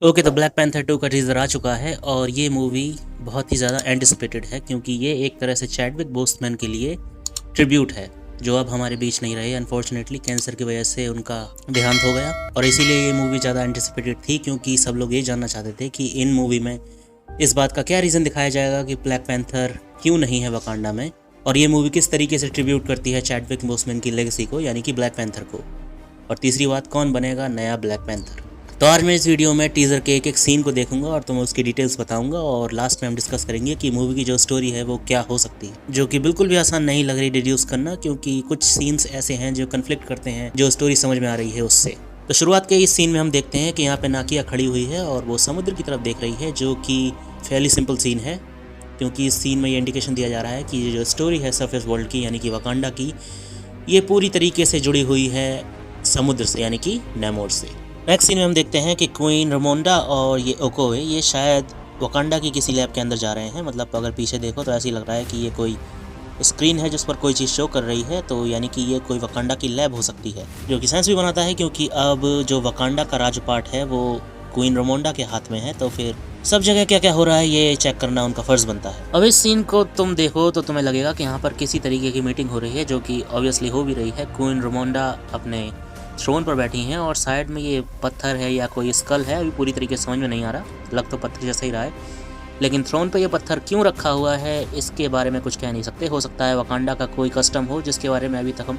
Okay, तो black panther 2 का teaser आ चुका है और ये मूवी बहुत ही ज़्यादा एंटिसिपेटेड है क्योंकि ये एक तरह से चैडविक बोसमैन के लिए ट्रिब्यूट है जो अब हमारे बीच नहीं रहे। अनफॉर्चुनेटली कैंसर की वजह से उनका देहांत हो गया और इसीलिए ये मूवी ज़्यादा एंटिसिपेटेड थी क्योंकि सब लोग ये जानना चाहते थे कि इन मूवी में इस बात का क्या रीज़न दिखाया जाएगा कि ब्लैक पैंथर क्यों नहीं है वकांडा में, और ये मूवी किस तरीके से ट्रिब्यूट करती है चैडविक बोसमैन की लेगेसी को, यानी कि ब्लैक पैंथर को। और तीसरी बात, कौन बनेगा नया ब्लैक पैंथर। तो आज मैं इस वीडियो में टीज़र के एक सीन को देखूंगा और तुम्हें उसकी डिटेल्स बताऊंगा और लास्ट में हम डिस्कस करेंगे कि मूवी की जो स्टोरी है वो क्या हो सकती है, जो कि बिल्कुल भी आसान नहीं लग रही डिड्यूस करना क्योंकि कुछ सीन्स ऐसे हैं जो कन्फ्लिक्ट करते हैं जो स्टोरी समझ में आ रही है उससे। तो शुरुआत के इस सीन में हम देखते हैं कि यहाँ पे नाकिया खड़ी हुई है और वो समुद्र की तरफ देख रही है, जो कि फैली सिंपल सीन है क्योंकि इस सीन में ये इंडिकेशन दिया जा रहा है कि ये जो स्टोरी है सरफेस वर्ल्ड की यानी कि वकांडा की, ये पूरी तरीके से जुड़ी हुई है समुद्र से यानी कि नेमोर से। नेक्स्ट सीन में हम देखते हैं कि क्वीन रमोंडा और ये ओकोए ये शायद वकांडा की किसी लैब के अंदर जा रहे हैं। मतलब अगर पीछे देखो तो ऐसे ही लग रहा है कि ये कोई स्क्रीन है जिस पर कोई चीज़ शो कर रही है, तो यानी कि ये कोई वकांडा की लैब हो सकती है, जो कि सेंस भी बनाता है क्योंकि अब जो वकांडा का राजपाट है वो क्वीन रमोंडा के हाथ में है, तो फिर सब जगह क्या क्या हो रहा है ये चेक करना उनका फ़र्ज़ बनता है। अब इस सीन को तुम देखो तो तुम्हें लगेगा कि यहाँ पर किसी तरीके की मीटिंग हो रही है, जो कि ऑब्वियसली हो भी रही है। क्वीन रमोंडा अपने थ्रोन पर बैठी हैं और साइड में ये पत्थर है या कोई स्कल है, अभी पूरी तरीके से समझ में नहीं आ रहा, लग तो पत्थर जैसा ही रहा है, लेकिन थ्रोन पे ये पत्थर क्यों रखा हुआ है इसके बारे में कुछ कह नहीं सकते। हो सकता है वकांडा का कोई कस्टम हो जिसके बारे में अभी तक हम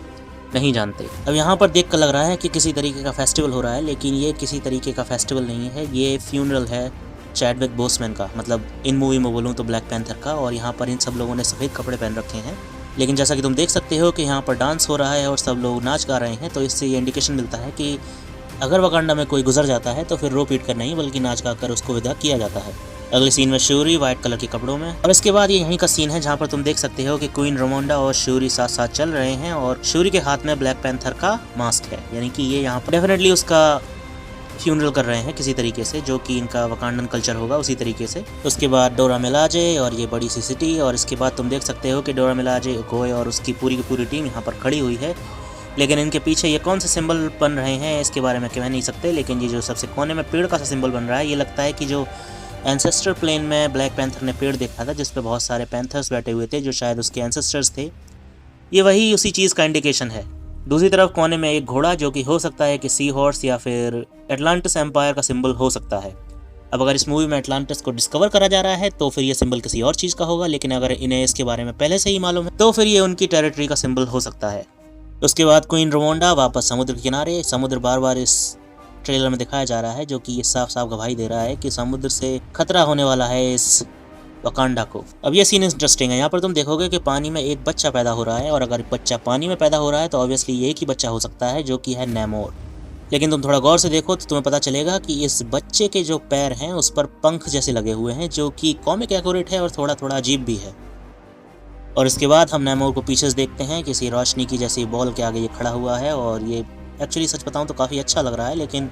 नहीं जानते। अब यहाँ पर देख कर लग रहा है कि किसी तरीके का फेस्टिवल हो रहा है, लेकिन ये किसी तरीके का फेस्टिवल नहीं है, ये फ्यूनरल है चैडविक बोसमैन का, मतलब इन मूवी में बोलूँ तो ब्लैक पैंथर का। और यहाँ पर इन सब लोगों ने सफ़ेद कपड़े पहन रखे हैं, लेकिन जैसा कि तुम देख सकते हो कि यहाँ पर डांस हो रहा है और सब लोग नाच गा रहे हैं, तो इससे ये इंडिकेशन मिलता है कि अगर वकांडा में कोई गुजर जाता है तो फिर रो पीट कर नहीं बल्कि नाच गा कर उसको विदा किया जाता है। अगले सीन में शूरी वाइट कलर के कपड़ों में, और इसके बाद ये यहीं का सीन है जहाँ पर तुम देख सकते हो कि क्वीन रमोंडा और शूरी साथ साथ चल रहे हैं और शूरी के हाथ में ब्लैक पैंथर का मास्क है, यानी कि ये यहाँ पर डेफिनेटली उसका फ्यूनरल कर रहे हैं किसी तरीके से, जो कि इनका वकांडन कल्चर होगा उसी तरीके से। उसके बाद डोरा मिलाजे और ये बड़ी सी सिटी, और इसके बाद तुम देख सकते हो कि डोरा मिलाजे ओकोए और उसकी पूरी की पूरी टीम यहाँ पर खड़ी हुई है, लेकिन इनके पीछे ये कौन से सिंबल बन रहे हैं इसके बारे में कह नहीं सकते। लेकिन ये जो सबसे कोने में पेड़ का सा सिंबल बन रहा है, ये लगता है कि जो एंसेस्टर प्लेन में ब्लैक पैंथर ने पेड़ देखा था जिस पे बहुत सारे पैंथर्स बैठे हुए थे जो शायद उसके एंसेस्टर्स थे, ये वही उसी चीज़ का इंडिकेशन है। दूसरी तरफ कोने में एक घोड़ा जो कि हो सकता है कि सी हॉर्स या फिर एटलांटिस एम्पायर का सिंबल हो सकता है। अब अगर इस मूवी में एटलांटिस को डिस्कवर करा जा रहा है तो फिर ये सिंबल किसी और चीज़ का होगा, लेकिन अगर इन्हें इसके बारे में पहले से ही मालूम है तो फिर ये उनकी टेरिटरी का सिंबल हो सकता है। उसके बाद क्वीन रमोंडा वापस समुद्र के किनारे। समुद्र बार बार इस ट्रेलर में दिखाया जा रहा है, जो कि ये साफ साफ गवाही दे रहा है कि समुद्र से खतरा होने वाला है इस वकांडा को। अब ये सीन इंटरेस्टिंग है, यहाँ पर तुम देखोगे कि पानी में एक बच्चा पैदा हो रहा है, और अगर बच्चा पानी में पैदा हो रहा है तो ऑब्वियसली ये एक ही बच्चा हो सकता है जो कि है नेमोर। लेकिन तुम थोड़ा गौर से देखो तो तुम्हें पता चलेगा कि इस बच्चे के जो पैर हैं उस पर पंख जैसे लगे हुए हैं, जो कि कॉमिक एक्यूरेट है और थोड़ा थोड़ा अजीब भी है। और इसके बाद हम नेमोर को पीछे से देखते हैं, किसी रोशनी की जैसी बॉल के आगे ये खड़ा हुआ है, और ये एक्चुअली सच बताऊँ तो काफ़ी अच्छा लग रहा है, लेकिन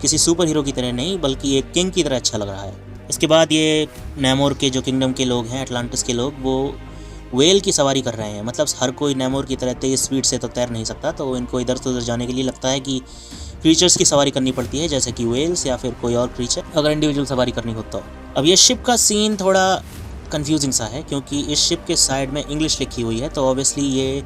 किसी सुपर हीरो की तरह नहीं बल्कि एक किंग की तरह अच्छा लग रहा है। इसके बाद ये नेमोर के जो किंगडम के लोग हैं, एटलांटिस के लोग, वो वेल की सवारी कर रहे हैं। मतलब हर कोई नेमोर की तरह तेज़ स्पीड से तो तैर नहीं सकता, तो इनको इधर से उधर जाने के लिए लगता है कि क्रीचर्स की सवारी करनी पड़ती है, जैसे कि वेल्स या फिर कोई और क्रीचर, अगर इंडिविजुअल सवारी करनी हो तो। अब ये शिप का सीन थोड़ा कन्फ्यूजिंग सा है क्योंकि इस शिप के साइड में इंग्लिश लिखी हुई है, तो ऑब्वियसली ये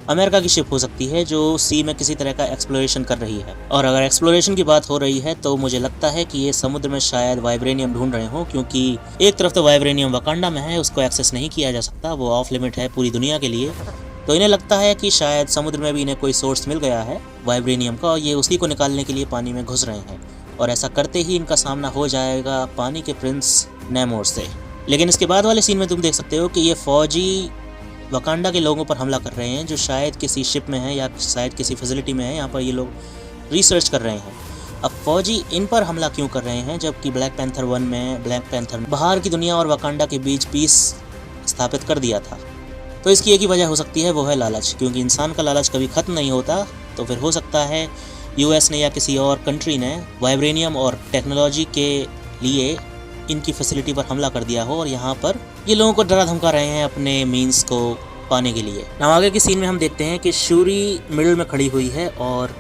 अमेरिका की शिप हो सकती है जो सी में किसी तरह का एक्सप्लोरेशन कर रही है। और अगर एक्सप्लोरेशन की बात हो रही है तो मुझे लगता है कि ये समुद्र में शायद वाइब्रेनियम ढूंढ रहे हो, क्योंकि एक तरफ तो वाइब्रेनियम वकांडा में है, उसको एक्सेस नहीं किया जा सकता, वो ऑफ लिमिट है पूरी दुनिया के लिए। तो इन्हें लगता है कि शायद समुद्र में भी इन्हें कोई सोर्स मिल गया है वाइब्रेनियम का, और ये उसी को निकालने के लिए पानी में घुस रहे हैं, और ऐसा करते ही इनका सामना हो जाएगा पानी के प्रिंस नेमोर से। लेकिन इसके बाद वाले सीन में तुम देख सकते हो कि ये फौजी वकांडा के लोगों पर हमला कर रहे हैं जो शायद किसी शिप में है या शायद किसी फैसिलिटी में है, यहाँ पर ये लोग रिसर्च कर रहे हैं। अब फौजी इन पर हमला क्यों कर रहे हैं, जबकि ब्लैक पैंथर 1 में ब्लैक पैंथर बाहर की दुनिया और वकांडा के बीच पीस स्थापित कर दिया था। तो इसकी एक ही वजह हो सकती है, वो है लालच, क्योंकि इंसान का लालच कभी ख़त्म नहीं होता। तो फिर हो सकता है यूएस ने या किसी और कंट्री ने वाइब्रेनियम और टेक्नोलॉजी के लिए इनकी फैसिलिटी पर हमला कर दिया हो, और यहाँ पर ये लोगों को डरा धमका रहे हैं अपने मीन्स को पाने के लिए। now आगे के सीन में हम देखते हैं कि शूरी मिडिल में खड़ी हुई है और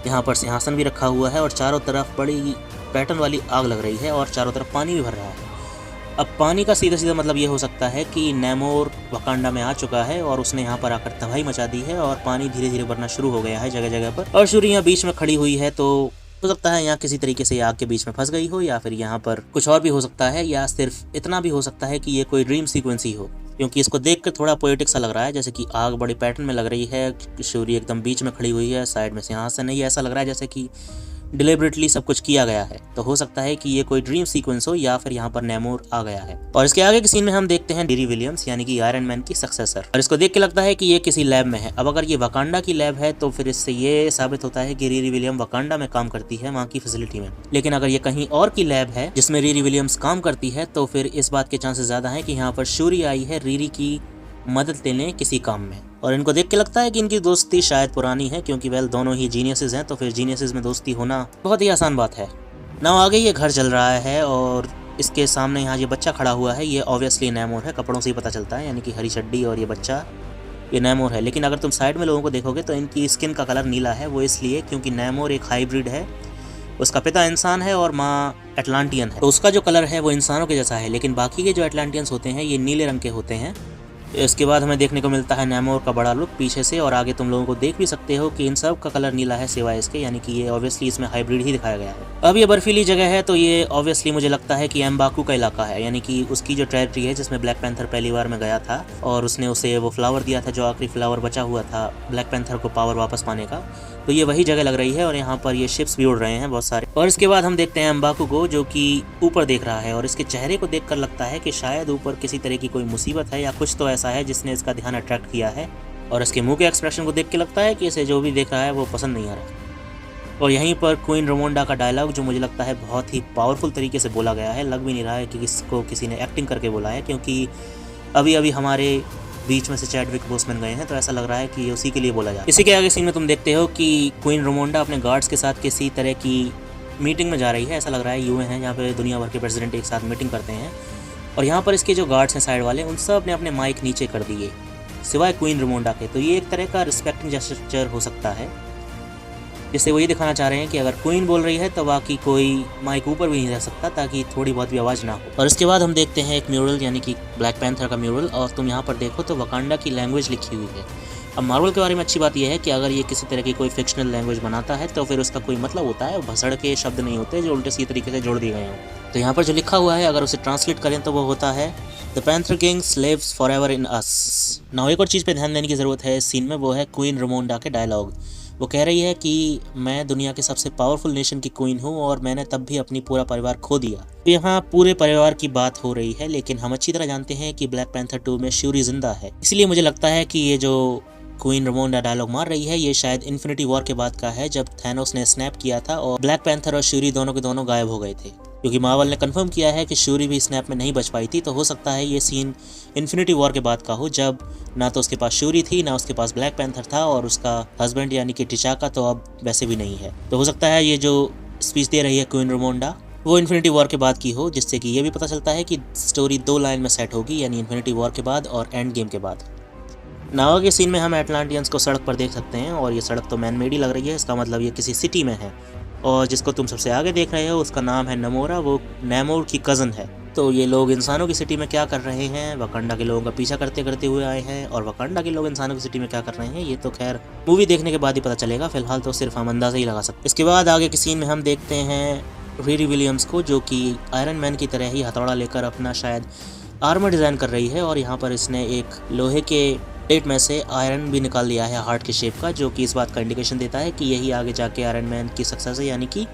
यहाँ पर सिंहासन भी रखा हुआ है, और चारों तरफ बड़ी पैटर्न वाली आग लग रही है और चारों तरफ पानी भी भर रहा है। अब पानी का सीधा सीधा मतलब ये हो सकता है कि नेमोर वकांडा में आ चुका है और उसने यहाँ पर आकर तबाही मचा दी है और पानी धीरे धीरे भरना शुरू हो गया है जगह जगह पर। और शूरी यहाँ बीच में खड़ी हुई है, तो हो सकता है यहाँ किसी तरीके से आग के बीच में फंस गई हो, या फिर यहाँ पर कुछ और भी हो सकता है, या सिर्फ इतना भी हो सकता है कि ये कोई ड्रीम सीक्वेंस ही हो, क्योंकि इसको देखकर थोड़ा पोएटिक सा लग रहा है। जैसे कि आग बड़े पैटर्न में लग रही है, शूरी एकदम बीच में खड़ी हुई है, साइड में सिंहासन नहीं, ऐसा लग रहा है जैसे कि डिलिबरेटली सब कुछ किया गया है। तो हो सकता है कि ये कोई ड्रीम सीक्वेंस हो या फिर यहाँ पर नेमोर आ गया है। और इसके आगे के सीन में हम देखते हैं रीरी विलियम्स यानी कि आयरन मैन की सक्सेसर, और इसको देख के लगता है कि ये किसी लैब में है। अब अगर ये वकांडा की लैब है तो फिर इससे ये साबित होता है कि रीरी विलियम वकांडा में काम करती है, वहाँ की फैसिलिटी में। लेकिन अगर ये कहीं और की लैब है जिसमें रीरी विलियम्स काम करती है तो फिर इस बात के चांसेस ज्यादा है कि यहाँ पर शूरी आई है रीरी की मदद लेने किसी काम में। और इनको देख के लगता है कि इनकी दोस्ती शायद पुरानी है, क्योंकि वेल दोनों ही जीनियसेस हैं, तो फिर जीनियसेस में दोस्ती होना बहुत ही आसान बात है ना। आगे ये घर चल रहा है और इसके सामने यहाँ ये बच्चा खड़ा हुआ है, ये ऑब्वियसली नेमोर है, कपड़ों से ही पता चलता है, यानी कि हरी चड्डी और ये बच्चा ये नेमोर है। लेकिन अगर तुम साइड में लोगों को देखोगे तो इनकी स्किन का कलर नीला है। वो इसलिए क्योंकि नेमोर एक हाइब्रिड है, उसका पिता इंसान है और माँ एटलांटियन है, तो उसका जो कलर है वो इंसानों के जैसा है। लेकिन बाकी के जो एटलांटियंस होते हैं ये नीले रंग के होते हैं। इसके बाद हमें देखने को मिलता है नेमोर का बड़ा लुक पीछे से, और आगे तुम लोगों को देख भी सकते हो कि इन सब का कलर नीला है सिवाय इसके, यानी कि ये ऑब्वियसली इसमें हाइब्रिड ही दिखाया गया है। अब ये बर्फीली जगह है तो ये ऑब्वियसली मुझे लगता है कि एम्बाकू का इलाका है, यानी कि उसकी जो टेरिटरी है जिसमें ब्लैक पैंथर पहली बार में गया था और उसने उसे वो फ्लावर दिया था जो आखिरी फ्लावर बचा हुआ था ब्लैक पैंथर को पावर वापस पाने का, तो ये वही जगह लग रही है। और यहाँ पर ये शिप्स भी उड़ रहे हैं बहुत सारे। और इसके बाद हम देखते हैं एम्बाकू को जो कि ऊपर देख रहा है, और इसके चेहरे को देखकर लगता है कि शायद ऊपर किसी तरह की कोई मुसीबत है या कुछ तो ऐसा है जिसने इसका ध्यान अट्रैक्ट किया है। और इसके मुंह के एक्सप्रेशन को देख के लगता है कि इसे जो भी देख रहा है वो पसंद नहीं आ रहा। और यहीं पर क्वीन रमोंडा का डायलॉग जो मुझे लगता है बहुत ही पावरफुल तरीके से बोला गया है, लग भी नहीं रहा है कि इसको किसी ने एक्टिंग करके बोला है, क्योंकि अभी अभी हमारे बीच में से चैडविक बोसमैन गए हैं, तो ऐसा लग रहा है कि ये उसी के लिए बोला जा रहा है। इसी के आगे सीन में तुम देखते हो कि क्वीन रमोंडा अपने गार्ड्स के साथ किसी तरह की मीटिंग में जा रही है। ऐसा लग रहा है यूएन है जहाँ पे दुनिया भर के प्रेसिडेंट एक साथ मीटिंग करते हैं, और यहाँ पर इसके जो गार्ड्स हैं साइड वाले उन सब ने अपने माइक नीचे कर दिए सिवाय क्वीन रमोंडा के। तो ये एक तरह का रिस्पेक्टिंग जेस्चर हो सकता है, जिससे वो ये दिखाना चाह रहे हैं कि अगर क्वीन बोल रही है तो बाकी कोई माइक ऊपर भी नहीं रह सकता ताकि थोड़ी बहुत भी आवाज़ ना हो। और इसके बाद हम देखते हैं एक म्यूरल यानी कि ब्लैक पैंथर का म्यूरल, और तुम यहाँ पर देखो तो वकांडा की लैंग्वेज लिखी हुई है। अब मार्वल के बारे में अच्छी बात यह है कि अगर ये किसी तरह की कोई फिक्शनल लैंग्वेज बनाता है तो फिर उसका कोई मतलब होता है, भसड़ के शब्द नहीं होते जो उल्टे सीधे तरीके से जोड़ दिए गए हों। तो यहाँ पर जो लिखा हुआ है अगर उसे ट्रांसलेट करें तो वो होता है the panther kings lives forever in us. Now एक और चीज़ पे ध्यान देने की ज़रूरत है इस सीन में, वो है क्वीन रमोंडा के डायलॉग। वो कह रही है कि मैं दुनिया के सबसे पावरफुल नेशन की क्वीन हूँ और मैंने तब भी अपनी पूरा परिवार खो दिया। तो यहाँ पूरे परिवार की बात हो रही है, लेकिन हम अच्छी तरह जानते हैं कि ब्लैक पैंथर 2 में शूरी जिंदा है। इसलिए मुझे लगता है कि ये जो क्वीन रमोंडा डायलॉग मार रही है ये शायद इन्फिनिटी वॉर के बाद का है, जब थैनोस ने स्नैप किया था और ब्लैक पैंथर और शूरी दोनों के दोनों गायब हो गए थे। क्योंकि मार्वल ने कंफर्म किया है कि शूरी भी स्नैप में नहीं बच पाई थी, तो हो सकता है ये सीन इन्फिनिटी वॉर के बाद का हो, जब ना तो उसके पास शूरी थी ना उसके पास ब्लैक पैंथर था, और उसका हस्बैंड यानी कि टिचाका तो अब वैसे भी नहीं है। तो हो सकता है ये जो स्पीच दे रही है क्वीन रमोंडा वो इन्फिनिटी वॉर के बाद की हो, जिससे कि ये भी पता चलता है कि स्टोरी 2 लाइन में सेट होगी, यानी इन्फिनिटी वॉर के बाद और एंड गेम के बाद। नावा के सीन में हम एटलांटियंस को सड़क पर देख सकते हैं, और ये सड़क तो मैन मेड ही लग रही है, इसका मतलब ये किसी सिटी में है। और जिसको तुम सबसे आगे देख रहे हो उसका नाम है नमोरा, वो नेमोर की कज़न है। तो ये लोग इंसानों की सिटी में क्या कर रहे हैं, वकांडा के लोगों का पीछा करते करते हुए आए हैं, और वकांडा के लोग इंसानों की सिटी में क्या कर रहे हैं ये तो खैर मूवी देखने के बाद ही पता चलेगा, फिलहाल तो सिर्फ हम अंदाज़ा ही लगा सकते। इसके बाद आगे के सीन में हम देखते हैं रीरी विलियम्स को, जो कि आयरन मैन की तरह ही हथौड़ा लेकर अपना शायद आर्मर डिज़ाइन कर रही है, और यहाँ पर इसने एक लोहे के प्लेट में से आयरन भी निकाल लिया है हार्ट के शेप का, जो कि इस बात का इंडिकेशन देता है कि यही आगे जाके आयरन मैन की सक्सेस है, यानी कि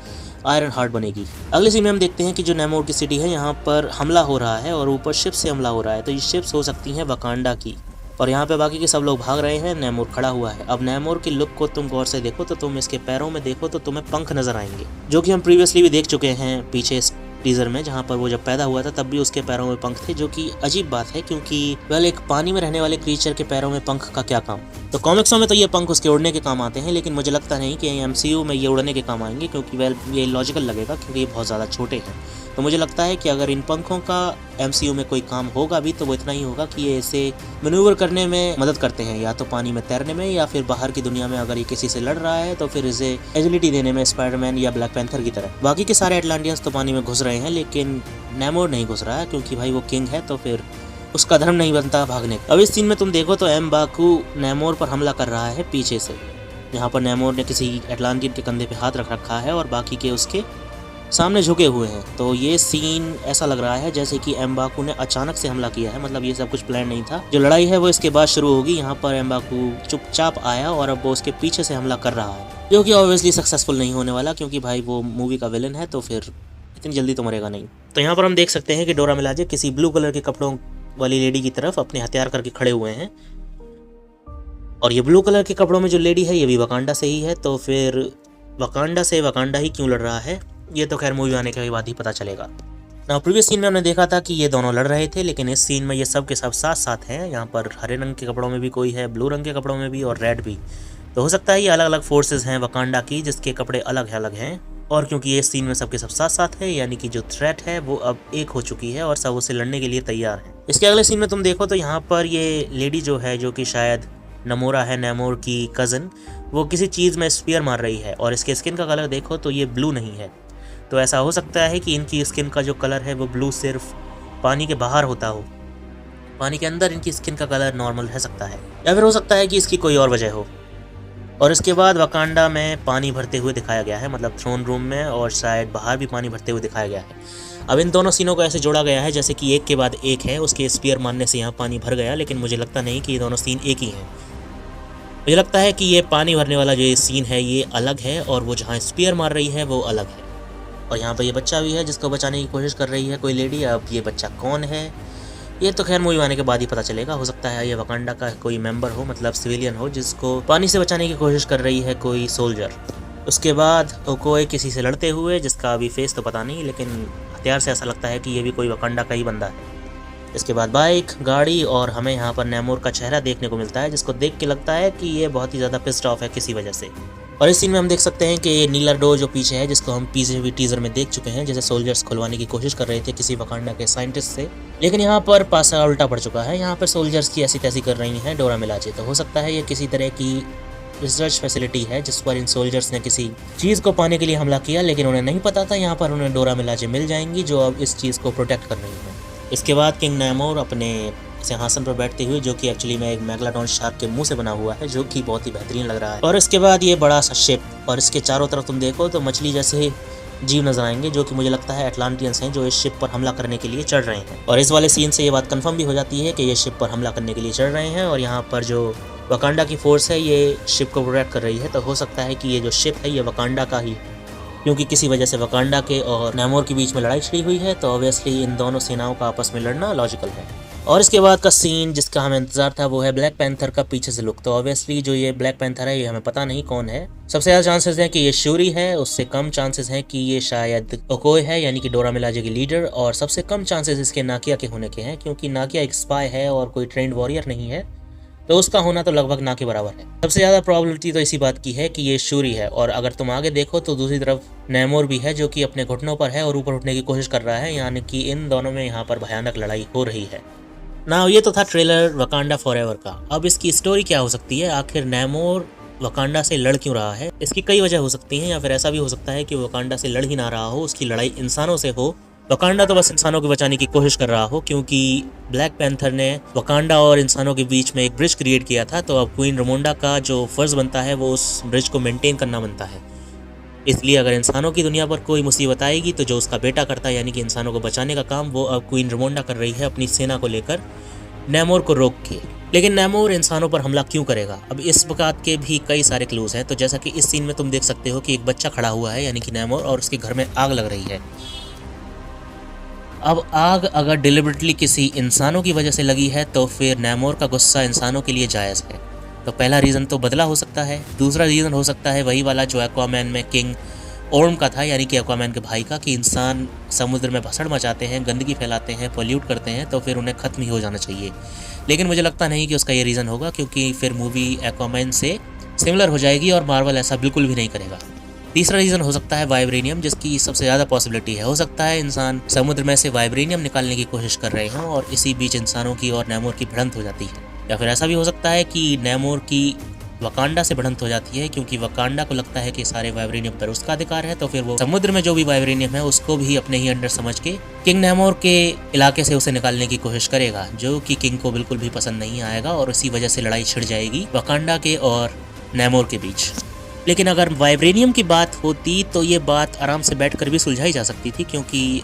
आयरन हार्ट बनेगी। अगले सीन में हम देखते हैं कि जो नेमोर की सिटी है यहाँ पर हमला हो रहा है और ऊपर शिप से हमला हो रहा है, तो ये शिप्स हो सकती हैं वकांडा की, और यहाँ पे बाकी के सब लोग भाग रहे हैं, नेमोर खड़ा हुआ है। अब नेमोर की लुक को तुम गौर से देखो तो तुम इसके पैरों में देखो तो तुम्हें पंख नजर आएंगे, जो कि हम प्रीवियसली भी देख चुके हैं पीछे टीजर में, जहाँ पर वो जब पैदा हुआ था तब भी उसके पैरों में पंख थे, जो कि अजीब बात है क्योंकि वेल एक पानी में रहने वाले क्रीचर के पैरों में पंख का क्या काम। तो कॉमिक्सों में तो ये पंख उसके उड़ने के काम आते हैं, लेकिन मुझे लगता नहीं कि MCU में ये उड़ने के काम आएंगे, क्योंकि वेल ये लॉजिकल लगेगा क्योंकि ये बहुत ज़्यादा छोटे हैं। तो मुझे लगता है कि अगर इन पंखों का MCU में कोई काम होगा भी तो वो इतना ही होगा कि ये इसे मैन्यूवर करने में मदद करते हैं, या तो पानी में तैरने में या फिर बाहर की दुनिया में अगर ये किसी से लड़ रहा है तो फिर इसे एजिलिटी देने में, स्पाइडरमैन या ब्लैक पैंथर की तरह। बाकी के सारे एटलांटियंस तो पानी में घुस रहे हैं, लेकिन नेमोर नहीं घुस रहा है क्योंकि भाई वो किंग है, तो फिर उसका धर्म नहीं बनता भागने का। अब इस सीन में तुम देखो तो एम्बाकू नेमोर पर हमला कर रहा है पीछे से। यहाँ पर नेमोर ने किसी एटलांटियन के कंधे पे हाथ रख रखा है और बाकी के उसके सामने झुके हुए हैं। तो ये सीन ऐसा लग रहा है जैसे कि एम्बाकू ने अचानक से हमला किया है, मतलब ये सब कुछ प्लान नहीं था। जो लड़ाई है वो इसके बाद शुरू होगी। यहाँ पर एम्बाकू चुपचाप आया और अब वो उसके पीछे से हमला कर रहा है, जो कि ऑब्वियसली सक्सेसफुल नहीं होने वाला क्योंकि भाई वो मूवी का विलन है, तो फिर इतनी जल्दी तो मरेगा नहीं। तो यहाँ पर हम देख सकते हैं कि डोरा मिलाजे किसी ब्लू कलर के कपड़ों वाली लेडी की तरफ अपने हथियार करके खड़े हुए हैं, और ये ब्लू कलर के कपड़ों में जो लेडी है ये भी वकांडा से ही है। तो फिर वकांडा से वकांडा ही क्यों लड़ रहा है ये तो खैर मूवी आने के बाद ही पता चलेगा ना। प्रीवियस सीन में हमने देखा था कि ये दोनों लड़ रहे थे, लेकिन इस सीन में ये सब के सब साथ साथ हैं। यहाँ पर हरे रंग के कपड़ों में भी कोई है, ब्लू रंग के कपड़ों में भी और रेड भी। तो हो सकता है ये अलग अलग फोर्सेस हैं वकांडा की, जिसके कपड़े अलग अलग हैं। और क्योंकि ये सीन में सबके सब साथ साथ है, यानी कि जो थ्रेट है वो अब एक हो चुकी है और सब उससे लड़ने के लिए तैयार है। इसके अगले सीन में तुम देखो तो यहाँ पर ये लेडी जो है, जो कि शायद नमोरा है, नेमोर की कज़न, वो किसी चीज़ में स्पीयर मार रही है और इसके स्किन का कलर देखो तो ये ब्लू नहीं है। तो ऐसा हो सकता है कि इनकी स्किन का जो कलर है वो ब्लू सिर्फ पानी के बाहर होता हो, पानी के अंदर इनकी स्किन का कलर नॉर्मल रह सकता है, या फिर हो सकता है कि इसकी कोई और वजह हो। और इसके बाद वकांडा में पानी भरते हुए दिखाया गया है, मतलब थ्रोन रूम में, और शायद बाहर भी पानी भरते हुए दिखाया गया है। अब इन दोनों सीनों को ऐसे जोड़ा गया है जैसे कि एक के बाद एक है। उसके स्पीयर मारने से यहाँ पानी भर गया, लेकिन मुझे लगता नहीं कि ये दोनों सीन एक ही हैं। मुझे लगता है कि ये पानी भरने वाला जो ये सीन है ये अलग है, और वो जहाँ स्पीयर मार रही है वो अलग है। और यहाँ पर ये बच्चा भी है जिसको बचाने की कोशिश कर रही है कोई लेडी। अब ये बच्चा कौन है ये तो खैर मूवी आने के बाद ही पता चलेगा। हो सकता है ये वकांडा का कोई मेंबर हो, मतलब सिविलियन हो, जिसको पानी से बचाने की कोशिश कर रही है कोई सोल्जर। उसके बाद ओकोए किसी से लड़ते हुए, जिसका अभी फेस तो पता नहीं, लेकिन हथियार से ऐसा लगता है कि ये भी कोई वकांडा का ही बंदा है। इसके बाद बाइक, गाड़ी, और हमें यहाँ पर नेमोर का चेहरा देखने को मिलता है, जिसको देख के लगता है कि ये बहुत ही ज़्यादा पिस्ड ऑफ है किसी वजह से। और इस सीन में हम देख सकते हैं कि ये नीला डोर जो पीछे है, जिसको हम पीछे टीजर में देख चुके हैं, जैसे सोल्जर्स खुलवाने की कोशिश कर रहे थे किसी वकांडा के साइंटिस्ट से, लेकिन यहाँ पर पासा उल्टा पड़ चुका है। यहाँ पर सोल्जर्स की ऐसी तैसी कर रही हैं डोरा मिलाजे। तो हो सकता है ये किसी तरह की रिसर्च फैसिलिटी है जिस पर इन सोल्जर्स ने किसी चीज़ को पाने के लिए हमला किया, लेकिन उन्हें नहीं पता था यहाँ पर उन्हें डोरा मिलाजे मिल जाएंगी जो अब इस चीज़ को प्रोटेक्ट कर रही हैं। इसके बाद किंग नेमोर अपने सिंहासन पर बैठते हुए, जो कि एक्चुअली में एक मेगालोडॉन शार्क के मुंह से बना हुआ है, जो कि बहुत ही बेहतरीन लग रहा है। और इसके बाद ये बड़ा सा शिप, और इसके चारों तरफ तुम देखो तो मछली जैसे जीव नजर आएंगे, जो कि मुझे लगता है एटलांटियंस हैं जो इस शिप पर हमला करने के लिए चढ़ रहे हैं। और इस वाले सीन से ये बात कंफर्म भी हो जाती है कि ये शिप पर हमला करने के लिए चढ़ रहे हैं, और यहाँ पर जो वकांडा की फोर्स है ये शिप को प्रोटेक्ट कर रही है। तो हो सकता है कि ये जो शिप है ये वकांडा का ही, क्योंकि किसी वजह से वकांडा के और नेमोर के बीच में लड़ाई छिड़ी हुई है, तो ऑब्वियसली इन दोनों सेनाओं का आपस में लड़ना लॉजिकल है। और इसके बाद का सीन जिसका हमें इंतजार था वो है ब्लैक पैंथर का पीछे से लुक। तो ऑब्वियसली जो ये ब्लैक पैंथर है ये हमें पता नहीं कौन है। सबसे ज़्यादा चांसेस हैं कि ये शूरी है, उससे कम चांसेस हैं कि ये शायद ओकोए है, यानी कि डोरा मिलाजे की लीडर, और सबसे कम चांसेस इसके नाकिया के होने के हैं, क्योंकि नाकिया एक स्पाई है और कोई ट्रेंड वॉरियर नहीं है, तो उसका होना तो लगभग ना के बराबर है। सबसे ज़्यादा प्रॉबिलिटी तो इसी बात की है कि ये शूरी है। और अगर तुम आगे देखो तो दूसरी तरफ नेमोर भी है, जो कि अपने घुटनों पर है और ऊपर उठने की कोशिश कर रहा है, यानी कि इन दोनों में यहाँ पर भयानक लड़ाई हो रही है ना। ये तो था ट्रेलर वकांडा फॉरएवर का। अब इसकी स्टोरी क्या हो सकती है, आखिर नेमोर वकांडा से लड़ क्यों रहा है? इसकी कई वजह हो सकती हैं, या फिर ऐसा भी हो सकता है कि वकांडा से लड़ ही ना रहा हो, उसकी लड़ाई इंसानों से हो। वकांडा तो बस इंसानों को बचाने की कोशिश कर रहा हो, क्योंकि ब्लैक पैंथर ने वकांडा और इंसानों के बीच में एक ब्रिज क्रिएट किया था। तो अब क्वीन रमोंडा का जो फर्ज बनता है वो उस ब्रिज को मेंटेन करना बनता है। इसलिए अगर इंसानों की दुनिया पर कोई मुसीबत आएगी तो जो उसका बेटा करता है, यानी कि इंसानों को बचाने का काम, वो अब क्वीन रमोंडा कर रही है अपनी सेना को लेकर नेमोर को रोक के। लेकिन नेमोर इंसानों पर हमला क्यों करेगा? अब इस बात के भी कई सारे क्लूज हैं। तो जैसा कि इस सीन में तुम देख सकते हो कि एक बच्चा खड़ा हुआ है, यानी कि नेमोर, और उसके घर में आग लग रही है। अब आग अगर डिलिबरेटली किसी इंसानों की वजह से लगी है तो फिर नेमोर का गुस्सा इंसानों के लिए जायज़ है। तो पहला रीज़न तो बदला हो सकता है। दूसरा रीज़न हो सकता है वही वाला जो एक्वामैन में किंग ओर्म का था, यानी कि एक्वामैन के भाई का, कि इंसान समुद्र में भसड़ मचाते हैं, गंदगी फैलाते हैं, पोल्यूट करते हैं, तो फिर उन्हें ख़त्म ही हो जाना चाहिए। लेकिन मुझे लगता नहीं कि उसका ये रीज़न होगा, क्योंकि फिर मूवी एक्वामैन से सिमिलर हो जाएगी और मार्वल ऐसा बिल्कुल भी नहीं करेगा। तीसरा रीज़न हो सकता है वाइब्रेनियम, जिसकी सबसे ज़्यादा पॉसिबिलिटी है। हो सकता है इंसान समुद्र में से वाइब्रेनियम निकालने की कोशिश कर रहे हों और इसी बीच इंसानों की और नैमोर की भिड़ंत हो जाती है। या फिर ऐसा भी हो सकता है कि नैमोर की वकांडा से भिड़ंत हो जाती है, क्योंकि वकांडा को लगता है कि सारे वाइब्रेनियम पर उसका अधिकार है, तो फिर वो समुद्र में जो भी वाइब्रेनियम है उसको भी अपने ही अंडर समझ के किंग नैमोर के इलाके से उसे निकालने की कोशिश करेगा, जो कि किंग को बिल्कुल भी पसंद नहीं आएगा और इसी वजह से लड़ाई छिड़ जाएगी वकांडा के और नैमोर के बीच। लेकिन अगर वाइब्रेनियम की बात होती तो ये बात आराम से बैठकर भी सुलझाई जा सकती थी, क्योंकि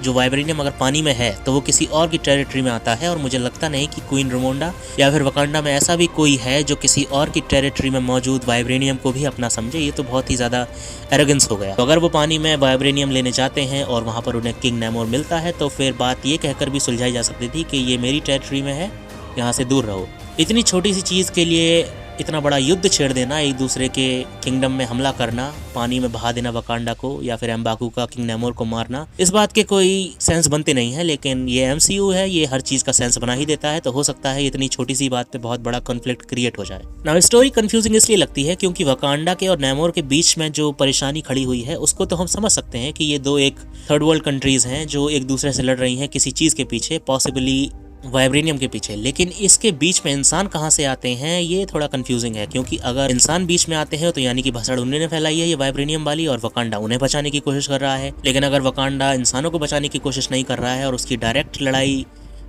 जो वाइब्रेनियम अगर पानी में है तो वो किसी और की टेरिटरी में आता है और मुझे लगता नहीं कि क्वीन रामोंडा या फिर वकांडा में ऐसा भी कोई है जो किसी और की टेरिटरी में मौजूद वाइब्रेनियम को भी अपना समझे। ये तो बहुत ही ज़्यादा एरोगेंस हो गया। तो अगर वो पानी में वाइब्रेनियम लेने जाते हैं और वहाँ पर उन्हें किंग नैमोर मिलता है तो फिर बात ये कहकर भी सुलझाई जा सकती थी कि ये मेरी टेरिटरी में है, यहाँ से दूर रहो। इतनी छोटी सी चीज़ के लिए इतना बड़ा युद्ध छेड़ देना, एक दूसरे के किंगडम में हमला करना, पानी में बहा देना वकांडा को या फिर एम्बाकू का किंग नैमोर को मारना, इस बात के कोई सेंस बनते नहीं है। लेकिन ये MCU है, ये हर चीज़ का सेंस बना ही देता है, तो हो सकता है इतनी छोटी सी बात पे बहुत बड़ा कॉन्फ्लिक्ट क्रिएट हो जाए। नाउ स्टोरी कंफ्यूजिंग इसलिए लगती है क्योंकि वकांडा के और नैमोर के बीच में जो परेशानी खड़ी हुई है उसको तो हम समझ सकते हैं कि ये दो एक थर्ड वर्ल्ड कंट्रीज हैं जो एक दूसरे से लड़ रही हैं किसी चीज़ के पीछे, पॉसिबली वाइब्रेनियम के पीछे। लेकिन इसके बीच में इंसान कहाँ से आते हैं ये थोड़ा कंफ्यूजिंग है, क्योंकि अगर इंसान बीच में आते हैं तो यानी कि भसड़ उन्होंने फैलाई है ये वाइब्रेनियम वाली, और वकांडा उन्हें बचाने की कोशिश कर रहा है। लेकिन अगर वकांडा इंसानों को बचाने की कोशिश नहीं कर रहा है और उसकी डायरेक्ट लड़ाई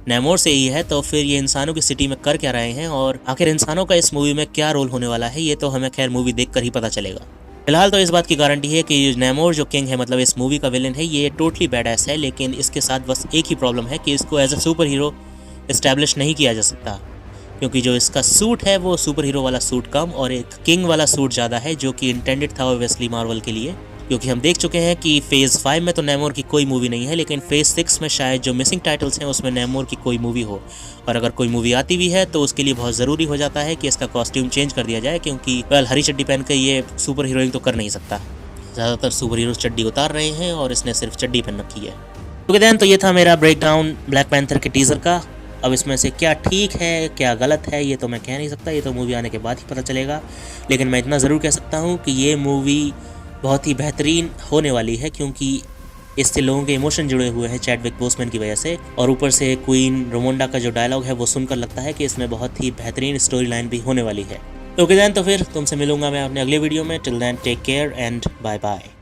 नैमोर से ही है, तो फिर ये इंसानों की सिटी में कर क्या रहे हैं और आखिर इंसानों का इस मूवी में क्या रोल होने वाला है, ये तो हमें खैर मूवी देखकर ही पता चलेगा। फिलहाल तो इस बात की गारंटी है कि नैमोर जो किंग है, मतलब इस मूवी का विलन है, ये टोटली बैडएस है। लेकिन इसके साथ बस एक ही प्रॉब्लम है कि इसको as a super hero establish नहीं किया जा सकता, क्योंकि जो इसका सूट है वो सुपर हीरो वाला सूट कम और एक किंग वाला सूट ज़्यादा है, जो कि इंटेंडेड था ऑब्वियसली मार्वल के लिए। क्योंकि हम देख चुके हैं कि फेज़ 5 में तो नैमोर की कोई मूवी नहीं है, लेकिन फेज़ 6 में शायद जो मिसिंग टाइटल्स हैं उसमें नैमोर की कोई मूवी हो, और अगर कोई मूवी आती भी है तो उसके लिए बहुत ज़रूरी हो जाता है कि इसका कॉस्ट्यूम चेंज कर दिया जाए, क्योंकि वेल हरी चड्डी पहन कर ये सुपर हीरोइंग तो कर नहीं सकता। ज़्यादातर सुपर हीरोज चड्डी उतार रहे हैं और इसने सिर्फ चड्डी पहन रखी है। ओके देन, तो ये था मेरा ब्रेकडाउन ब्लैक पैंथर के टीज़र का। अब इसमें से क्या ठीक है क्या गलत है ये तो मैं कह नहीं सकता, ये तो मूवी आने के बाद ही पता चलेगा। लेकिन मैं इतना ज़रूर कह सकता हूँ कि ये मूवी बहुत ही बेहतरीन होने वाली है, क्योंकि इससे लोगों के इमोशन जुड़े हुए हैं चैडविक बोसमैन की वजह से, और ऊपर से क्वीन रामोंडा का जो डायलॉग है वो सुनकर लगता है कि इसमें बहुत ही बेहतरीन स्टोरी लाइन भी होने वाली है। ओके देन, तो फिर तुमसे मिलूंगा मैं अपने अगले वीडियो में। Till then take care and bye bye.